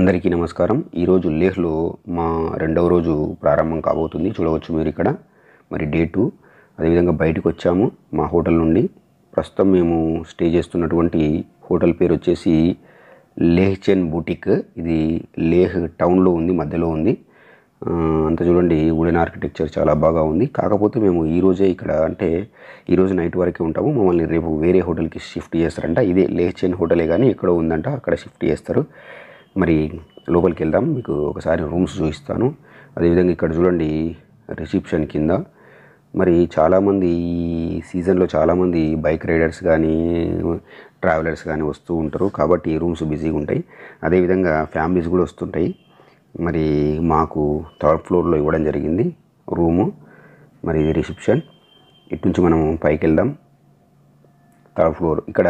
అందరికీ నమస్కారం. ఈరోజు లేహ్లో మా రెండవ రోజు ప్రారంభం కాబోతుంది. చూడవచ్చు మీరు ఇక్కడ మరి డే 2. అదేవిధంగా బయటకు వచ్చాము మా హోటల్ నుండి. ప్రస్తుతం మేము స్టే చేస్తున్నటువంటి హోటల్ పేరు వచ్చేసి లేహ్చెన్ బూటిక్. ఇది లేహ్ టౌన్లో ఉంది, మధ్యలో ఉంది. అంతా చూడండి, వుడెన్ ఆర్కిటెక్చర్ చాలా బాగా ఉంది. కాకపోతే మేము ఈరోజే ఇక్కడ అంటే ఈరోజు నైట్ వరకే ఉంటాము. మమ్మల్ని రేపు వేరే హోటల్కి షిఫ్ట్ చేస్తారంట. ఇదే లేహ్చెన్ హోటలే కానీ ఎక్కడో ఉందంట, అక్కడ షిఫ్ట్ చేస్తారు. మరి లోపలికి వెళ్దాం, మీకు ఒకసారి రూమ్స్ చూపిస్తాను. అదేవిధంగా ఇక్కడ చూడండి రిసెప్షన్ కింద మరి చాలామంది ఈ సీజన్లో చాలామంది బైక్ రైడర్స్ కానీ ట్రావెలర్స్ కానీ వస్తూ ఉంటారు, కాబట్టి ఈ రూమ్స్ బిజీగా ఉంటాయి. అదేవిధంగా ఫ్యామిలీస్ కూడా వస్తుంటాయి. మరి మాకు 3rd ఫ్లోర్లో ఇవ్వడం జరిగింది రూము. మరి ఇది రిసెప్షన్. ఇటు నుంచి మనం పైకి వెళ్దాం. 3rd floor. ఇక్కడ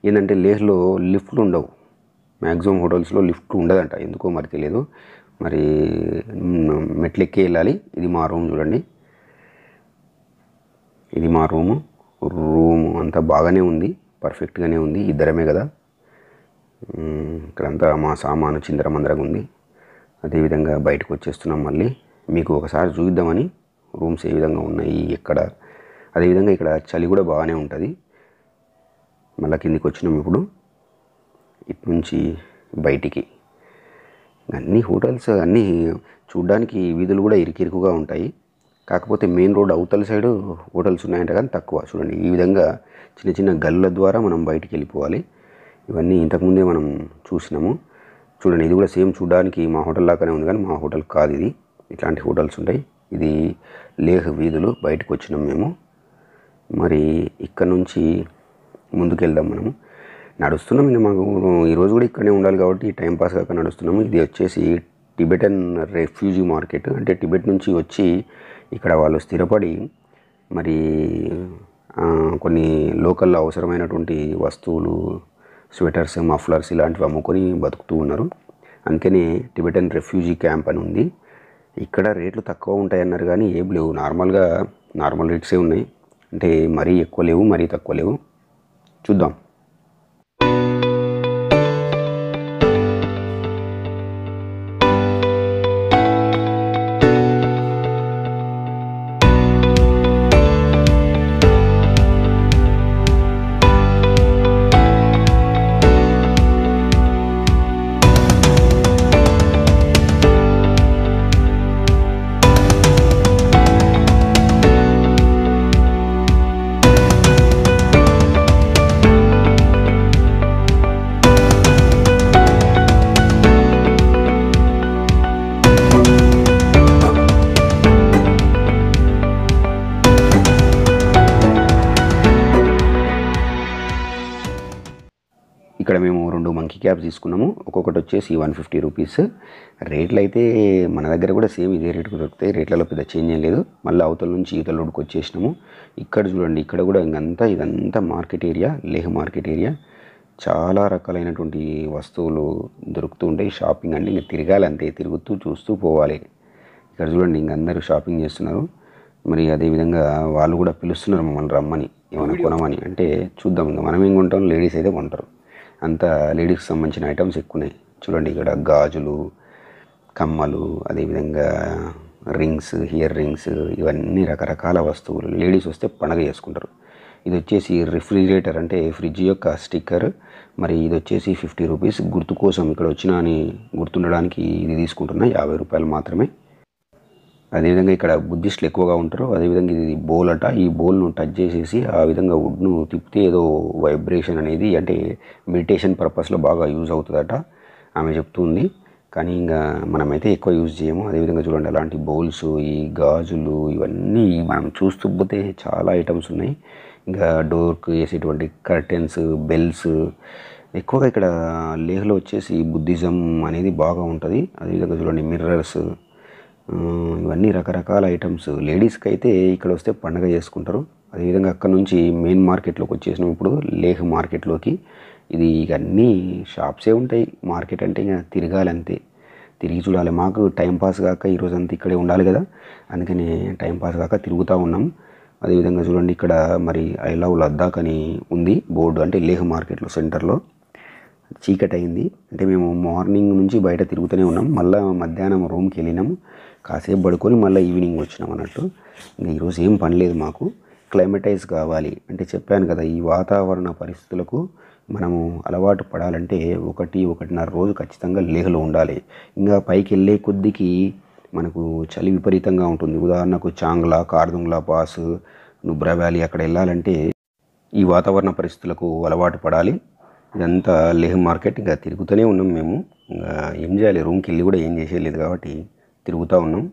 ఏంటంటే లేహ్లో లిఫ్ట్లు ఉండవు. మ్యాక్సిమం హోటల్స్లో లిఫ్ట్ ఉండదంట, ఎందుకో మరి తెలియదు. మరి మెట్లు ఎక్కి వెళ్ళాలి. ఇది మా రూమ్ చూడండి, ఇది మా రూము. అంతా బాగానే ఉంది, పర్ఫెక్ట్గానే ఉంది. ఇద్దరమే కదా, ఇక్కడంతా మా సామాను చిందరమందరగా ఉంది. అదేవిధంగా బయటకు వచ్చేస్తున్నాం. మళ్ళీ మీకు ఒకసారి చూద్దామని రూమ్స్ ఏ విధంగా ఉన్నాయి ఎక్కడ. అదేవిధంగా ఇక్కడ చలి కూడా బాగానే ఉంటుంది. మళ్ళీ కిందికి వచ్చినాం ఇప్పుడు. ఇటు నుంచి బయటికి అన్ని హోటల్స్ అన్నీ చూడ్డానికి వీధులు కూడా ఇరుకిరుకుగా ఉంటాయి. కాకపోతే మెయిన్ రోడ్ అవతల సైడు హోటల్స్ ఉన్నాయంట, కానీ తక్కువ. చూడండి, ఈ విధంగా చిన్న చిన్న గల్లుల ద్వారా మనం బయటికి వెళ్ళిపోవాలి. ఇవన్నీ ఇంతకుముందే మనం చూసినాము. చూడండి, ఇది కూడా సేమ్ చూడడానికి మా హోటల్ లాగానే ఉంది, కానీ మా హోటల్ కాదు ఇది. ఇట్లాంటి హోటల్స్ ఉంటాయి. ఇది లేహ్ వీధులు. బయటకు వచ్చినాం మేము. మరి ఇక్కడ నుంచి ముందుకు వెళ్దాం. మనము నడుస్తున్నాం. ఇంకా మాకు ఈరోజు కూడా ఇక్కడనే ఉండాలి కాబట్టి టైంపాస్ కాక నడుస్తున్నాము. ఇది వచ్చేసి టిబెటన్ రెఫ్యూజీ మార్కెట్. అంటే టిబెట్ నుంచి వచ్చి ఇక్కడ వాళ్ళు స్థిరపడి మరి కొన్ని లోకల్లో అవసరమైనటువంటి వస్తువులు, స్వెటర్స్, మఫ్లర్స్ ఇలాంటివి అమ్ముకొని బతుకుతూ ఉన్నారు. అందుకని టిబెటన్ రెఫ్యూజీ క్యాంప్ అని ఉంది. ఇక్కడ రేట్లు తక్కువ ఉంటాయన్నారు, కానీ ఏం లేవు. నార్మల్ రేట్సే ఉన్నాయి. అంటే మరీ ఎక్కువ లేవు, మరీ తక్కువ లేవు. చూద్దాం. ఇక్కడ మేము 2 మంకీ క్యాప్స్ తీసుకున్నాము. ఒక్కొక్కటి వచ్చేసి 150 రూపీస్. రేట్లు అయితే మన దగ్గర కూడా సేమ్ ఇదే రేటుకు దొరుకుతాయి. రేట్లలో పెద్ద చేంజ్ ఏం లేదు. మళ్ళీ అవతల నుంచి ఈతల రోడ్డుకు వచ్చేసినాము. ఇక్కడ చూడండి, ఇక్కడ కూడా ఇదంతా market area, Leh market area. చాలా రకాలైనటువంటి వస్తువులు దొరుకుతూ ఉంటాయి. షాపింగ్ అంటే ఇంకా తిరగాలి అంతే, తిరుగుతూ చూస్తూ పోవాలి. ఇక్కడ చూడండి, ఇంక అందరూ షాపింగ్ చేస్తున్నారు. మరి అదేవిధంగా వాళ్ళు కూడా పిలుస్తున్నారు మమ్మల్ని రమ్మని, ఏమైనా కొనమని. అంటే చూద్దాం, ఇంకా మనం ఏం కొంటాం, లేడీస్ అయితే కొంటారు. అంతా లేడీస్కి సంబంధించిన ఐటమ్స్ ఎక్కువ ఉన్నాయి. చూడండి, ఇక్కడ గాజులు, కమ్మలు, అదేవిధంగా రింగ్స్, హియర్ రింగ్స్, ఇవన్నీ రకరకాల వస్తువులు. లేడీస్ వస్తే పండగ చేసుకుంటారు. ఇది వచ్చేసి రిఫ్రిజిరేటర్, అంటే ఫ్రిడ్జ్ యొక్క స్టిక్కర్. మరి ఇది వచ్చేసి 50 రూపీస్. గుర్తు కోసం ఇక్కడ వచ్చినా అని గుర్తుండడానికి ఇది తీసుకుంటున్నా. 50 రూపాయలు మాత్రమే. అదేవిధంగా ఇక్కడ బుద్ధిస్టులు ఎక్కువగా ఉంటారు. అదేవిధంగా ఇది బౌల్ అట. ఈ బౌల్ను టచ్ చేసేసి ఆ విధంగా వుడ్ను తిప్పితే ఏదో వైబ్రేషన్ అనేది, అంటే మెడిటేషన్ పర్పస్లో బాగా యూజ్ అవుతుందట ఆమె చెప్తుంది. కానీ ఇంకా మనమైతే ఎక్కువ యూజ్ చేయము. అదేవిధంగా చూడండి, అలాంటి బౌల్స్, ఈ గాజులు, ఇవన్నీ మనం చూస్తూ పోతే చాలా ఐటమ్స్ ఉన్నాయి. ఇంకా డోర్కి వేసేటువంటి కర్టెన్స్, బెల్స్. ఎక్కువగా ఇక్కడ లేహ్లో వచ్చేసి బుద్ధిజం అనేది బాగా ఉంటుంది. అదేవిధంగా చూడండి, మిర్రర్స్, ఇవన్నీ రకరకాల ఐటమ్స్. లేడీస్కి అయితే ఇక్కడ వస్తే పండగ చేసుకుంటారు. అదేవిధంగా అక్కడ నుంచి మెయిన్ మార్కెట్లోకి వచ్చేసినాం ఇప్పుడు, లేహ్ మార్కెట్లోకి. ఇది ఇక అన్నీ షాప్సే ఉంటాయి. మార్కెట్ అంటే ఇంకా తిరగాలి అంతే, తిరిగి చూడాలి. మాకు టైంపాస్ కాక ఈరోజంతా ఇక్కడే ఉండాలి కదా, అందుకని టైంపాస్ కాక తిరుగుతూ ఉన్నాం. అదేవిధంగా చూడండి, ఇక్కడ మరి ఐ లవ్ లద్దాఖ్ అని ఉంది బోర్డు, అంటే లేహ్ మార్కెట్లో సెంటర్లో. చీకటి అయింది. అంటే మేము మార్నింగ్ నుంచి బయట తిరుగుతూనే ఉన్నాం. మళ్ళీ మధ్యాహ్నం రూమ్కి వెళ్ళినాము, కాసేపు పడుకొని మళ్ళీ ఈవినింగ్ వచ్చినాం అన్నట్టు. ఇంకా ఈరోజు ఏం పని లేదు మాకు. క్లైమటైజ్ కావాలి అంటే చెప్పాను కదా, ఈ వాతావరణ పరిస్థితులకు మనము అలవాటు పడాలంటే 1-1.5 రోజు ఖచ్చితంగా లేహ్లో ఉండాలి. ఇంకా పైకి వెళ్ళే కొద్దికి మనకు చలి విపరీతంగా ఉంటుంది. ఉదాహరణకు చాంగ్లా, కార్దుంగ్లా పాస్, నుబ్రా వ్యాలీ అక్కడ వెళ్ళాలంటే ఈ వాతావరణ పరిస్థితులకు అలవాటు పడాలి. ఇదంతా లేహ్ మార్కెట్. ఇంకా తిరుగుతూనే ఉన్నాం మేము. ఇంకా ఏం చేయాలి, రూమ్కి వెళ్ళి కూడా ఏం చేసేయలేదు కాబట్టి తిరుగుతూ ఉన్నాం.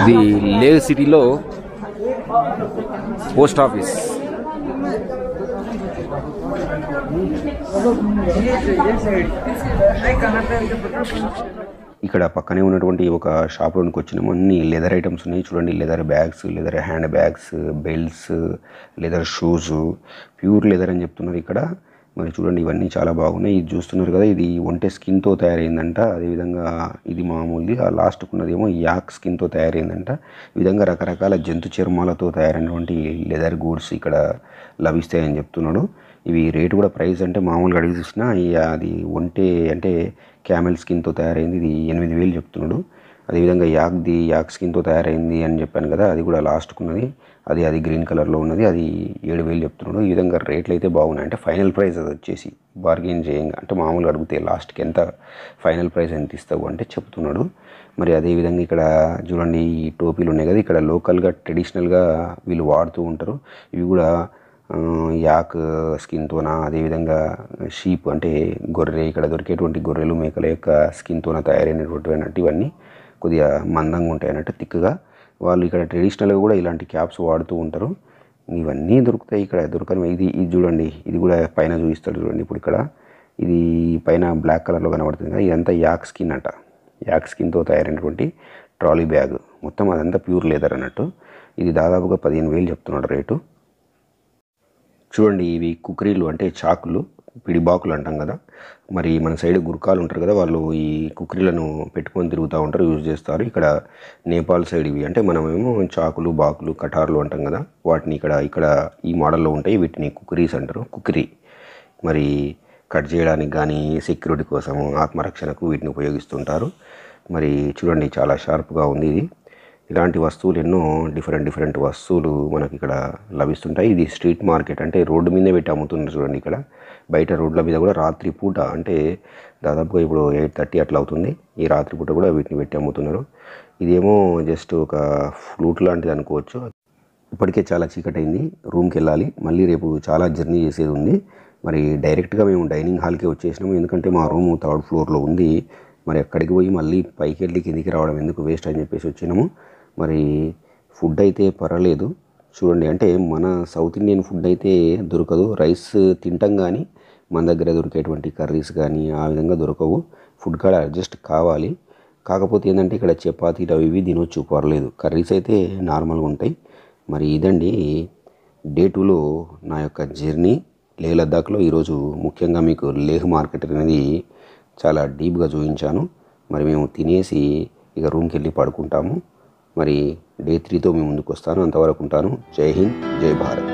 ఇది లేహ్ సిటీలో పోస్ట్ ఆఫీస్. ఇక్కడ పక్కనే ఉన్నటువంటి ఒక షాప్లోనికి వచ్చినాము. అన్ని లెదర్ ఐటమ్స్ ఉన్నాయి చూడండి. Leather bags, leather hand bags, belts, leather shoes, pure leather అని చెప్తున్నారు ఇక్కడ. మరి చూడండి ఇవన్నీ చాలా బాగున్నాయి. ఇది చూస్తున్నారు కదా, ఇది ఒంటె స్కిన్తో తయారైందంట. అదేవిధంగా ఇది మామూలుది. ఆ లాస్ట్కు ఉన్నదేమో యాక్ స్కిన్తో తయారైందంట. ఈ విధంగా రకరకాల జంతు చర్మాలతో తయారైనటువంటి లెదర్ గూడ్స్ ఇక్కడ లభిస్తాయని చెప్తున్నాడు. ఇవి రేటు కూడా ప్రైస్ అంటే మామూలుగా అడిగి చూసినా అది ఒంటె అంటే క్యామెల్ స్కిన్తో తయారైంది. ఇది 8,000 చెప్తున్నాడు. అదేవిధంగా యాక్ స్కిన్తో తయారైంది అని చెప్పాను కదా, అది కూడా లాస్ట్కున్నది. అది గ్రీన్ కలర్లో ఉన్నది. అది 7,000 చెప్తున్నాడు. ఈ విధంగా రేట్లు అయితే బాగున్నాయి. అంటే ఫైనల్ ప్రైస్ అది వచ్చేసి బార్గెన్ చేయంగా అంటే మామూలుగా అడిగితే లాస్ట్కి ఎంత ఫైనల్ ప్రైస్ ఎంత ఇస్తావు అంటే చెప్తున్నాడు. మరి అదేవిధంగా ఇక్కడ చూడండి ఈ టోపీలు ఉన్నాయి కదా, ఇక్కడ లోకల్గా ట్రెడిషనల్గా వీళ్ళు వాడుతూ ఉంటారు. ఇవి కూడా యాక్ స్కిన్తోన, అదేవిధంగా షీప్ అంటే గొర్రె, ఇక్కడ దొరికేటువంటి గొర్రెలు మేకల యొక్క స్కిన్తోన తయారైనటువంటి ఇవన్నీ కొద్దిగా మందంగా ఉంటాయి అన్నట్టు, థిక్గా. వాళ్ళు ఇక్కడ ట్రెడిషనల్గా కూడా ఇలాంటి క్యాప్స్ వాడుతూ ఉంటారు. ఇవన్నీ దొరుకుతాయి ఇక్కడ. దొరకని ఇది చూడండి, ఇది కూడా పైన చూపిస్తాడు చూడండి. ఇప్పుడు ఇక్కడ ఇది పైన బ్లాక్ కలర్లో కనబడుతుంది కదా, ఇదంతా యాక్ స్కిన్ అంట. యాక్ స్కిన్తో తయారైనటువంటి ట్రాలీ బ్యాగ్. మొత్తం అదంతా ప్యూర్ లెదర్ అన్నట్టు. ఇది దాదాపుగా 15,000 చెప్తున్నాడు రేటు. చూడండి ఇవి కుకరీలు అంటే చాకులు, పిడిబాకులు అంటాం కదా. మరి మన సైడ్ గుర్కాలు ఉంటారు కదా, వాళ్ళు ఈ కుకరీలను పెట్టుకొని తిరుగుతూ ఉంటారు, యూజ్ చేస్తారు. ఇక్కడ నేపాల్ సైడ్ ఇవి అంటే మనమేమో చాకులు, బాకులు, కటార్లు అంటాం కదా, వాటిని ఇక్కడ ఈ మోడల్లో ఉంటాయి. వీటిని కుకరీస్ అంటారు. కుకరీ మరి కట్ చేయడానికి కానీ సెక్యూరిటీ కోసం, ఆత్మరక్షణకు వీటిని ఉపయోగిస్తుంటారు. మరి చూడండి చాలా షార్ప్గా ఉంది ఇది. ఇలాంటి వస్తువులు ఎన్నో డిఫరెంట్ వస్తువులు మనకి ఇక్కడ లభిస్తుంటాయి. ఇది స్ట్రీట్ మార్కెట్ అంటే రోడ్డు మీదే పెట్టి అమ్ముతున్నారు చూడండి. ఇక్కడ బయట రోడ్ల మీద కూడా రాత్రి పూట అంటే దాదాపుగా ఇప్పుడు 8:30 అట్లా అవుతుంది. ఈ రాత్రి పూట కూడా వీటిని పెట్టి అమ్ముతున్నారు. ఇదేమో జస్ట్ ఒక ఫ్లూట్ లాంటిది అనుకోవచ్చు. ఇప్పటికే చాలా చీకటి అయింది, రూమ్కి వెళ్ళాలి. మళ్ళీ రేపు చాలా జర్నీ చేసేది ఉంది. మరి డైరెక్ట్గా మేము డైనింగ్ హాల్కే వచ్చేసినాము, ఎందుకంటే మా రూము 3rd ఫ్లోర్లో ఉంది. మరి అక్కడికి పోయి మళ్ళీ పైకి వెళ్ళి కిందికి రావడం ఎందుకు వేస్ట్ అని చెప్పేసి వచ్చినాము. మరి ఫుడ్ అయితే పర్వాలేదు చూడండి. అంటే మన సౌత్ ఇండియన్ ఫుడ్ అయితే దొరకదు. రైస్ తింటాం కానీ మన దగ్గర దొరికేటువంటి కర్రీస్ కానీ ఆ విధంగా దొరకవు. ఫుడ్ కాడ అడ్జస్ట్ కావాలి. కాకపోతే ఏంటంటే ఇక్కడ చపాతీలు అవి ఇవి తినొచ్చు, పర్లేదు. కర్రీస్ అయితే నార్మల్గా ఉంటాయి. మరి ఇదండి డే 2లో నా యొక్క జర్నీ లేహ్ లద్దాఖ్లో. ఈరోజు ముఖ్యంగా మీకు లేహ్ మార్కెట్ అనేది చాలా డీప్గా చూపించాను. మరి మేము తినేసి ఇక రూమ్కి వెళ్ళి పడుకుంటాము. మరి డే 3తో మేము ముందుకు వస్తాను. అంతవరకు ఉంటాను. జై హింద్, జై భారత్.